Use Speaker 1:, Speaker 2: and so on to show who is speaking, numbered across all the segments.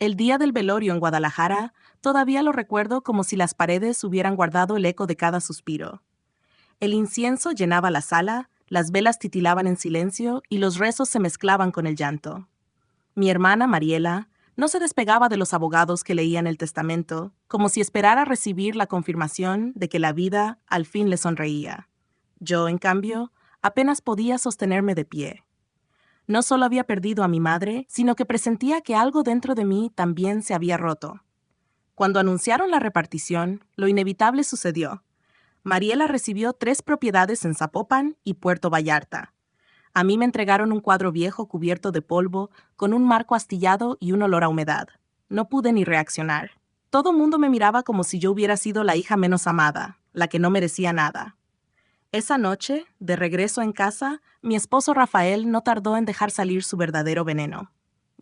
Speaker 1: El día del velorio en Guadalajara, todavía lo recuerdo como si las paredes hubieran guardado el eco de cada suspiro. El incienso llenaba la sala, las velas titilaban en silencio y los rezos se mezclaban con el llanto. Mi hermana Mariela no se despegaba de los abogados que leían el testamento, como si esperara recibir la confirmación de que la vida al fin le sonreía. Yo, en cambio, apenas podía sostenerme de pie. No solo había perdido a mi madre, sino que presentía que algo dentro de mí también se había roto. Cuando anunciaron la repartición, lo inevitable sucedió. Mariela recibió 3 propiedades en Zapopan y Puerto Vallarta. A mí me entregaron un cuadro viejo cubierto de polvo, con un marco astillado y un olor a humedad. No pude ni reaccionar. Todo mundo me miraba como si yo hubiera sido la hija menos amada, la que no merecía nada. Esa noche, de regreso en casa, mi esposo Rafael no tardó en dejar salir su verdadero veneno.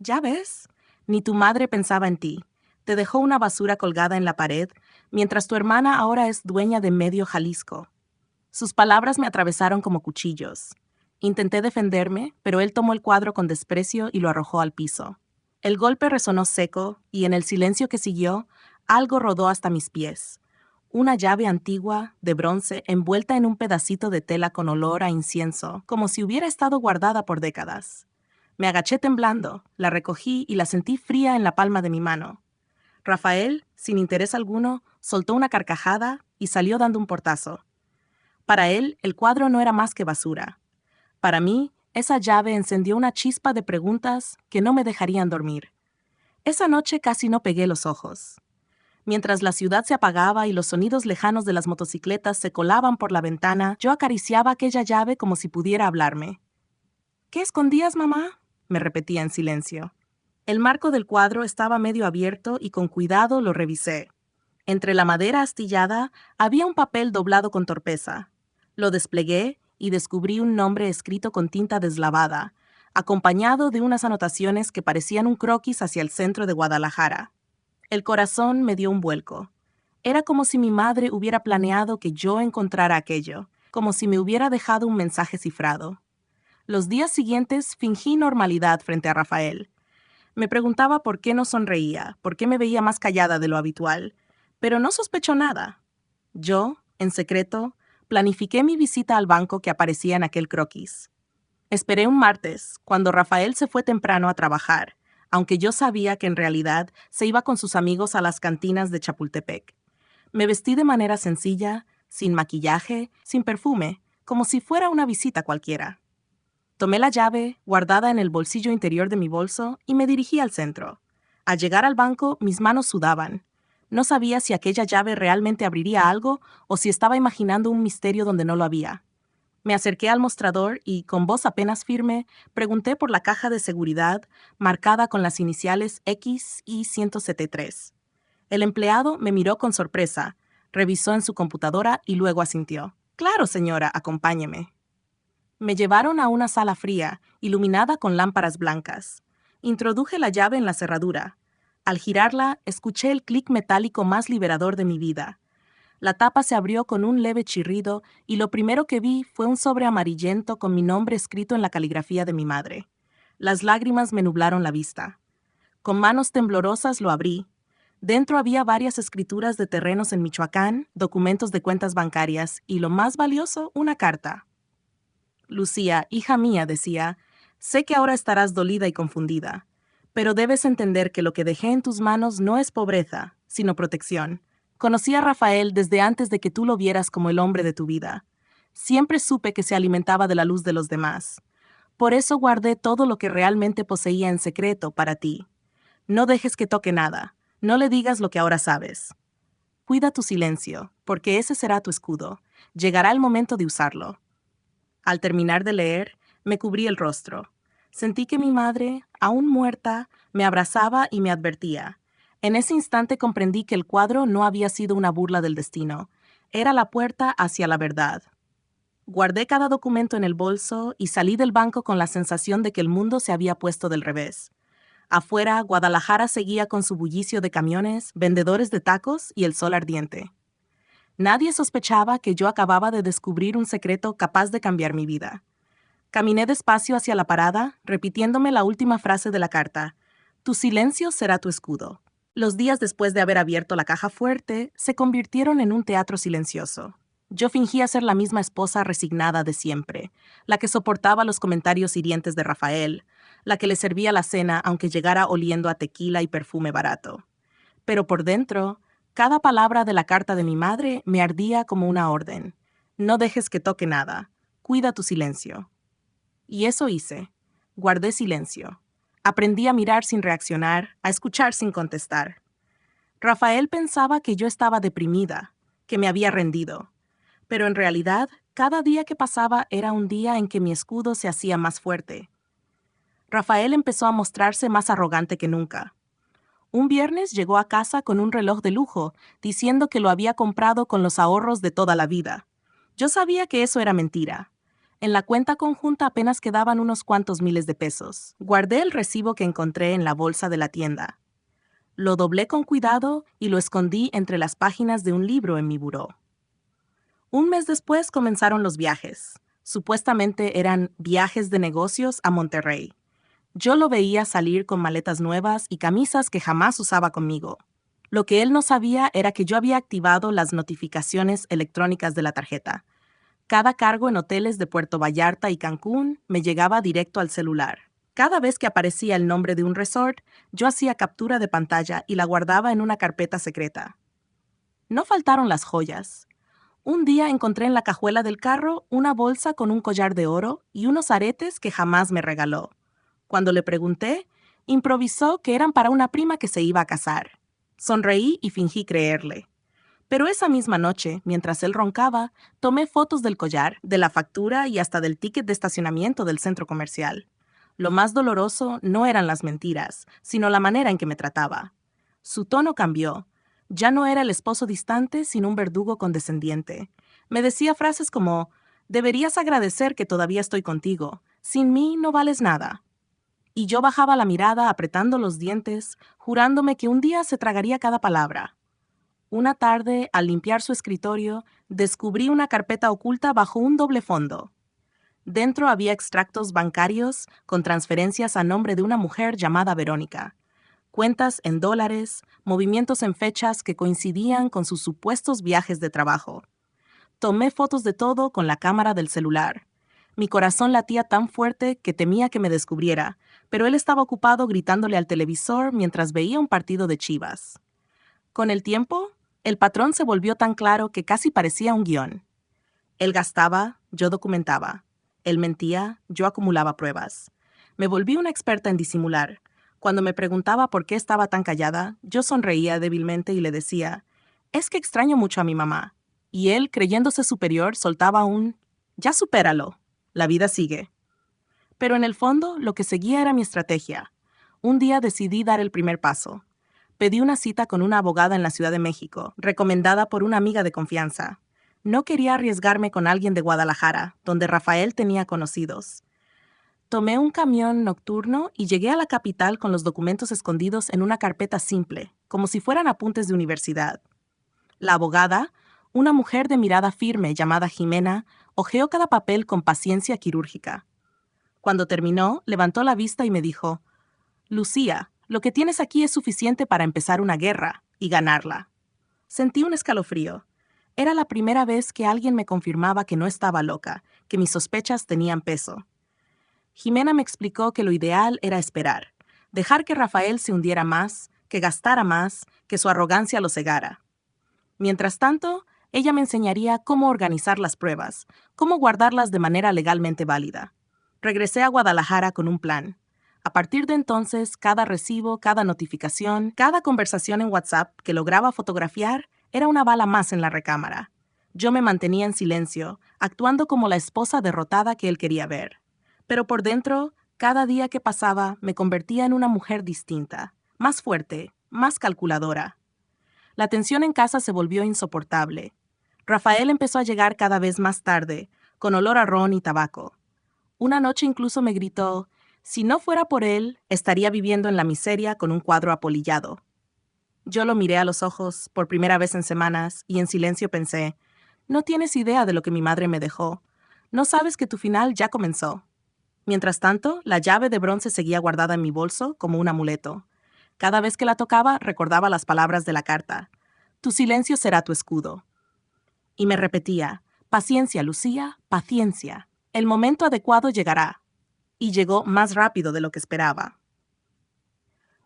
Speaker 1: Ya ves, ni tu madre pensaba en ti. Te dejó una basura colgada en la pared, mientras tu hermana ahora es dueña de medio Jalisco. Sus palabras me atravesaron como cuchillos. Intenté defenderme, pero él tomó el cuadro con desprecio y lo arrojó al piso. El golpe resonó seco, y en el silencio que siguió, algo rodó hasta mis pies. Una llave antigua, de bronce, envuelta en un pedacito de tela con olor a incienso, como si hubiera estado guardada por décadas. Me agaché temblando, la recogí y la sentí fría en la palma de mi mano. Rafael, sin interés alguno, soltó una carcajada y salió dando un portazo. Para él, el cuadro no era más que basura. Para mí, esa llave encendió una chispa de preguntas que no me dejarían dormir. Esa noche casi no pegué los ojos. Mientras la ciudad se apagaba y los sonidos lejanos de las motocicletas se colaban por la ventana, yo acariciaba aquella llave como si pudiera hablarme. ¿Qué escondías, mamá?, me repetía en silencio. El marco del cuadro estaba medio abierto y con cuidado lo revisé. Entre la madera astillada había un papel doblado con torpeza. Lo desplegué y descubrí un nombre escrito con tinta deslavada, acompañado de unas anotaciones que parecían un croquis hacia el centro de Guadalajara. El corazón me dio un vuelco. Era como si mi madre hubiera planeado que yo encontrara aquello, como si me hubiera dejado un mensaje cifrado. Los días siguientes fingí normalidad frente a Rafael. Me preguntaba por qué no sonreía, por qué me veía más callada de lo habitual, pero no sospechó nada. Yo, en secreto, planifiqué mi visita al banco que aparecía en aquel croquis. Esperé un martes, cuando Rafael se fue temprano a trabajar, aunque yo sabía que en realidad se iba con sus amigos a las cantinas de Chapultepec. Me vestí de manera sencilla, sin maquillaje, sin perfume, como si fuera una visita cualquiera. Tomé la llave, guardada en el bolsillo interior de mi bolso, y me dirigí al centro. Al llegar al banco, mis manos sudaban. No sabía si aquella llave realmente abriría algo o si estaba imaginando un misterio donde no lo había. Me acerqué al mostrador y, con voz apenas firme, pregunté por la caja de seguridad, marcada con las iniciales XI-173. El empleado me miró con sorpresa, revisó en su computadora y luego asintió. «Claro, señora, acompáñeme». Me llevaron a una sala fría, iluminada con lámparas blancas. Introduje la llave en la cerradura. Al girarla, escuché el clic metálico más liberador de mi vida. La tapa se abrió con un leve chirrido y lo primero que vi fue un sobre amarillento con mi nombre escrito en la caligrafía de mi madre. Las lágrimas me nublaron la vista. Con manos temblorosas lo abrí. Dentro había varias escrituras de terrenos en Michoacán, documentos de cuentas bancarias y, lo más valioso, una carta. Lucía, hija mía, decía, sé que ahora estarás dolida y confundida, pero debes entender que lo que dejé en tus manos no es pobreza, sino protección. Conocí a Rafael desde antes de que tú lo vieras como el hombre de tu vida. Siempre supe que se alimentaba de la luz de los demás. Por eso guardé todo lo que realmente poseía en secreto para ti. No dejes que toque nada. No le digas lo que ahora sabes. Cuida tu silencio, porque ese será tu escudo. Llegará el momento de usarlo. Al terminar de leer, me cubrí el rostro. Sentí que mi madre, aún muerta, me abrazaba y me advertía. En ese instante comprendí que el cuadro no había sido una burla del destino. Era la puerta hacia la verdad. Guardé cada documento en el bolso y salí del banco con la sensación de que el mundo se había puesto del revés. Afuera, Guadalajara seguía con su bullicio de camiones, vendedores de tacos y el sol ardiente. Nadie sospechaba que yo acababa de descubrir un secreto capaz de cambiar mi vida. Caminé despacio hacia la parada, repitiéndome la última frase de la carta. Tu silencio será tu escudo. Los días después de haber abierto la caja fuerte se convirtieron en un teatro silencioso. Yo fingía ser la misma esposa resignada de siempre, la que soportaba los comentarios hirientes de Rafael, la que le servía la cena aunque llegara oliendo a tequila y perfume barato. Pero por dentro, cada palabra de la carta de mi madre me ardía como una orden. No dejes que toque nada. Cuida tu silencio. Y eso hice. Guardé silencio. Aprendí a mirar sin reaccionar, a escuchar sin contestar. Rafael pensaba que yo estaba deprimida, que me había rendido. Pero en realidad, cada día que pasaba era un día en que mi escudo se hacía más fuerte. Rafael empezó a mostrarse más arrogante que nunca. Un viernes llegó a casa con un reloj de lujo, diciendo que lo había comprado con los ahorros de toda la vida. Yo sabía que eso era mentira. En la cuenta conjunta apenas quedaban unos cuantos miles de pesos. Guardé el recibo que encontré en la bolsa de la tienda. Lo doblé con cuidado y lo escondí entre las páginas de un libro en mi buró. Un mes después comenzaron los viajes. Supuestamente eran viajes de negocios a Monterrey. Yo lo veía salir con maletas nuevas y camisas que jamás usaba conmigo. Lo que él no sabía era que yo había activado las notificaciones electrónicas de la tarjeta. Cada cargo en hoteles de Puerto Vallarta y Cancún me llegaba directo al celular. Cada vez que aparecía el nombre de un resort, yo hacía captura de pantalla y la guardaba en una carpeta secreta. No faltaron las joyas. Un día encontré en la cajuela del carro una bolsa con un collar de oro y unos aretes que jamás me regaló. Cuando le pregunté, improvisó que eran para una prima que se iba a casar. Sonreí y fingí creerle. Pero esa misma noche, mientras él roncaba, tomé fotos del collar, de la factura y hasta del ticket de estacionamiento del centro comercial. Lo más doloroso no eran las mentiras, sino la manera en que me trataba. Su tono cambió. Ya no era el esposo distante, sino un verdugo condescendiente. Me decía frases como, «Deberías agradecer que todavía estoy contigo. Sin mí no vales nada». Y yo bajaba la mirada apretando los dientes, jurándome que un día se tragaría cada palabra. Una tarde, al limpiar su escritorio, descubrí una carpeta oculta bajo un doble fondo. Dentro había extractos bancarios con transferencias a nombre de una mujer llamada Verónica, cuentas en dólares, movimientos en fechas que coincidían con sus supuestos viajes de trabajo. Tomé fotos de todo con la cámara del celular. Mi corazón latía tan fuerte que temía que me descubriera, pero él estaba ocupado gritándole al televisor mientras veía un partido de Chivas. Con el tiempo, el patrón se volvió tan claro que casi parecía un guión. Él gastaba, yo documentaba. Él mentía, yo acumulaba pruebas. Me volví una experta en disimular. Cuando me preguntaba por qué estaba tan callada, yo sonreía débilmente y le decía, «Es que extraño mucho a mi mamá». Y él, creyéndose superior, soltaba un, «Ya supéralo. La vida sigue». Pero en el fondo, lo que seguía era mi estrategia. Un día decidí dar el primer paso. Pedí una cita con una abogada en la Ciudad de México, recomendada por una amiga de confianza. No quería arriesgarme con alguien de Guadalajara, donde Rafael tenía conocidos. Tomé un camión nocturno y llegué a la capital con los documentos escondidos en una carpeta simple, como si fueran apuntes de universidad. La abogada, una mujer de mirada firme llamada Jimena, hojeó cada papel con paciencia quirúrgica. Cuando terminó, levantó la vista y me dijo, «Lucía, lo que tienes aquí es suficiente para empezar una guerra y ganarla». Sentí un escalofrío. Era la primera vez que alguien me confirmaba que no estaba loca, que mis sospechas tenían peso. Jimena me explicó que lo ideal era esperar, dejar que Rafael se hundiera más, que gastara más, que su arrogancia lo cegara. Mientras tanto, ella me enseñaría cómo organizar las pruebas, cómo guardarlas de manera legalmente válida. Regresé a Guadalajara con un plan. A partir de entonces, cada recibo, cada notificación, cada conversación en WhatsApp que lograba fotografiar era una bala más en la recámara. Yo me mantenía en silencio, actuando como la esposa derrotada que él quería ver. Pero por dentro, cada día que pasaba, me convertía en una mujer distinta, más fuerte, más calculadora. La tensión en casa se volvió insoportable. Rafael empezó a llegar cada vez más tarde, con olor a ron y tabaco. Una noche incluso me gritó, si no fuera por él, estaría viviendo en la miseria con un cuadro apolillado. Yo lo miré a los ojos, por primera vez en semanas, y en silencio pensé, no tienes idea de lo que mi madre me dejó. No sabes que tu final ya comenzó. Mientras tanto, la llave de bronce seguía guardada en mi bolso como un amuleto. Cada vez que la tocaba, recordaba las palabras de la carta. Tu silencio será tu escudo. Y me repetía, paciencia, Lucía, paciencia. El momento adecuado llegará. Y llegó más rápido de lo que esperaba.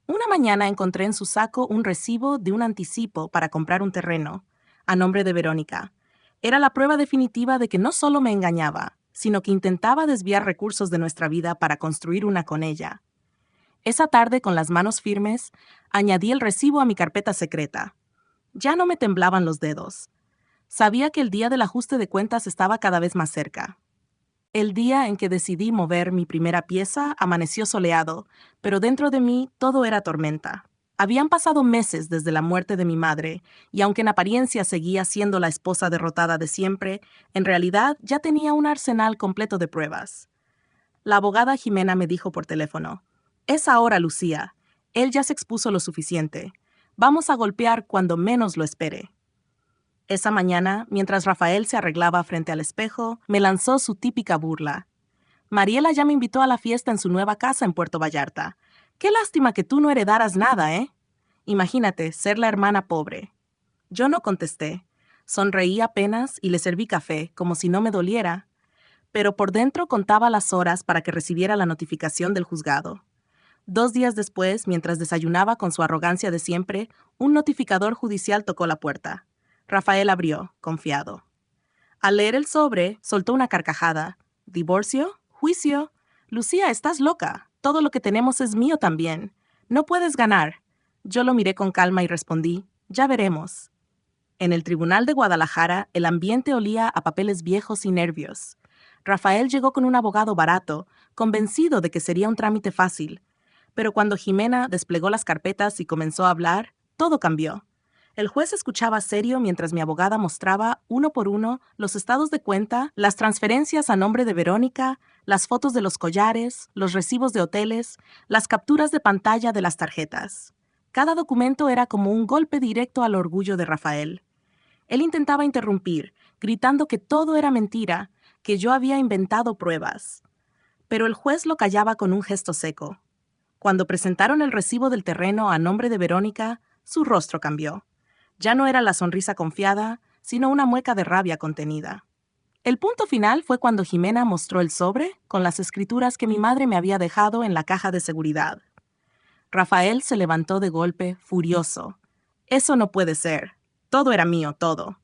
Speaker 1: Una mañana encontré en su saco un recibo de un anticipo para comprar un terreno, a nombre de Verónica. Era la prueba definitiva de que no solo me engañaba, sino que intentaba desviar recursos de nuestra vida para construir una con ella. Esa tarde, con las manos firmes, añadí el recibo a mi carpeta secreta. Ya no me temblaban los dedos. Sabía que el día del ajuste de cuentas estaba cada vez más cerca. El día en que decidí mover mi primera pieza amaneció soleado, pero dentro de mí todo era tormenta. Habían pasado meses desde la muerte de mi madre, y aunque en apariencia seguía siendo la esposa derrotada de siempre, en realidad ya tenía un arsenal completo de pruebas. La abogada Jimena me dijo por teléfono, «Es ahora, Lucía. Él ya se expuso lo suficiente. Vamos a golpear cuando menos lo espere». Esa mañana, mientras Rafael se arreglaba frente al espejo, me lanzó su típica burla. «Mariela ya me invitó a la fiesta en su nueva casa en Puerto Vallarta. Qué lástima que tú no heredaras nada, ¿eh? Imagínate, ser la hermana pobre». Yo no contesté. Sonreí apenas y le serví café, como si no me doliera. Pero por dentro contaba las horas para que recibiera la notificación del juzgado. 2 días después, mientras desayunaba con su arrogancia de siempre, un notificador judicial tocó la puerta. Rafael abrió, confiado. Al leer el sobre, soltó una carcajada. ¿Divorcio? ¿Juicio? Lucía, estás loca. Todo lo que tenemos es mío también. No puedes ganar. Yo lo miré con calma y respondí, ya veremos. En el tribunal de Guadalajara, el ambiente olía a papeles viejos y nervios. Rafael llegó con un abogado barato, convencido de que sería un trámite fácil. Pero cuando Jimena desplegó las carpetas y comenzó a hablar, todo cambió. El juez escuchaba serio mientras mi abogada mostraba, uno por uno, los estados de cuenta, las transferencias a nombre de Verónica, las fotos de los collares, los recibos de hoteles, las capturas de pantalla de las tarjetas. Cada documento era como un golpe directo al orgullo de Rafael. Él intentaba interrumpir, gritando que todo era mentira, que yo había inventado pruebas. Pero el juez lo callaba con un gesto seco. Cuando presentaron el recibo del terreno a nombre de Verónica, su rostro cambió. Ya no era la sonrisa confiada, sino una mueca de rabia contenida. El punto final fue cuando Jimena mostró el sobre con las escrituras que mi madre me había dejado en la caja de seguridad. Rafael se levantó de golpe, furioso. «Eso no puede ser. Todo era mío, todo».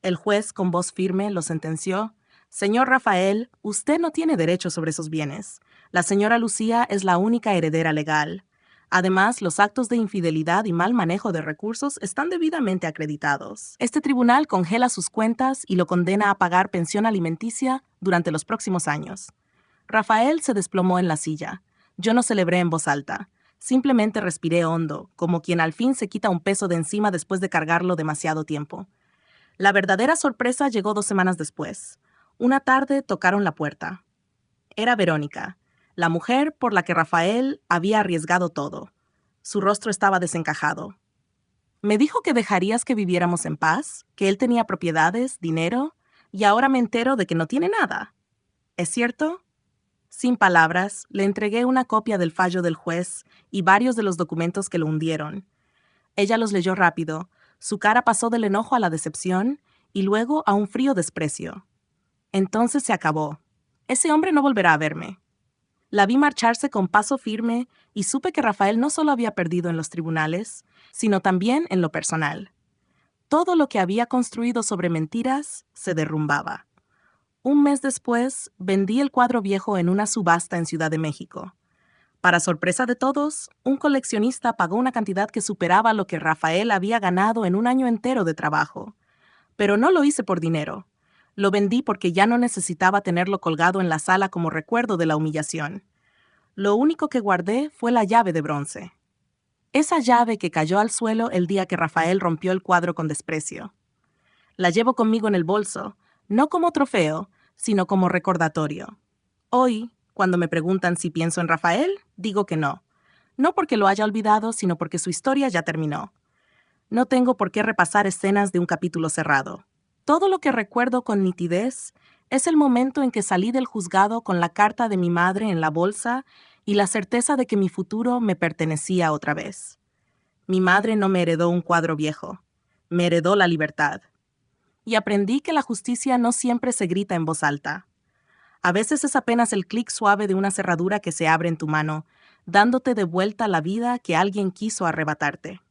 Speaker 1: El juez, con voz firme, lo sentenció. «Señor Rafael, usted no tiene derecho sobre esos bienes. La señora Lucía es la única heredera legal. Además, los actos de infidelidad y mal manejo de recursos están debidamente acreditados. Este tribunal congela sus cuentas y lo condena a pagar pensión alimenticia durante los próximos años». Rafael se desplomó en la silla. Yo no celebré en voz alta. Simplemente respiré hondo, como quien al fin se quita un peso de encima después de cargarlo demasiado tiempo. La verdadera sorpresa llegó 2 semanas después. Una tarde tocaron la puerta. Era Verónica, la mujer por la que Rafael había arriesgado todo. Su rostro estaba desencajado. «Me dijo que dejarías que viviéramos en paz, que él tenía propiedades, dinero, y ahora me entero de que no tiene nada. ¿Es cierto?» Sin palabras, le entregué una copia del fallo del juez y varios de los documentos que lo hundieron. Ella los leyó rápido. Su cara pasó del enojo a la decepción y luego a un frío desprecio. Entonces se acabó. Ese hombre no volverá a verme. La vi marcharse con paso firme y supe que Rafael no solo había perdido en los tribunales, sino también en lo personal. Todo lo que había construido sobre mentiras se derrumbaba. Un mes después, vendí el cuadro viejo en una subasta en Ciudad de México. Para sorpresa de todos, un coleccionista pagó una cantidad que superaba lo que Rafael había ganado en un año entero de trabajo. Pero no lo hice por dinero. Lo vendí porque ya no necesitaba tenerlo colgado en la sala como recuerdo de la humillación. Lo único que guardé fue la llave de bronce. Esa llave que cayó al suelo el día que Rafael rompió el cuadro con desprecio. La llevo conmigo en el bolso, no como trofeo, sino como recordatorio. Hoy, cuando me preguntan si pienso en Rafael, digo que no. No porque lo haya olvidado, sino porque su historia ya terminó. No tengo por qué repasar escenas de un capítulo cerrado. Todo lo que recuerdo con nitidez es el momento en que salí del juzgado con la carta de mi madre en la bolsa y la certeza de que mi futuro me pertenecía otra vez. Mi madre no me heredó un cuadro viejo, me heredó la libertad. Y aprendí que la justicia no siempre se grita en voz alta. A veces es apenas el clic suave de una cerradura que se abre en tu mano, dándote de vuelta la vida que alguien quiso arrebatarte.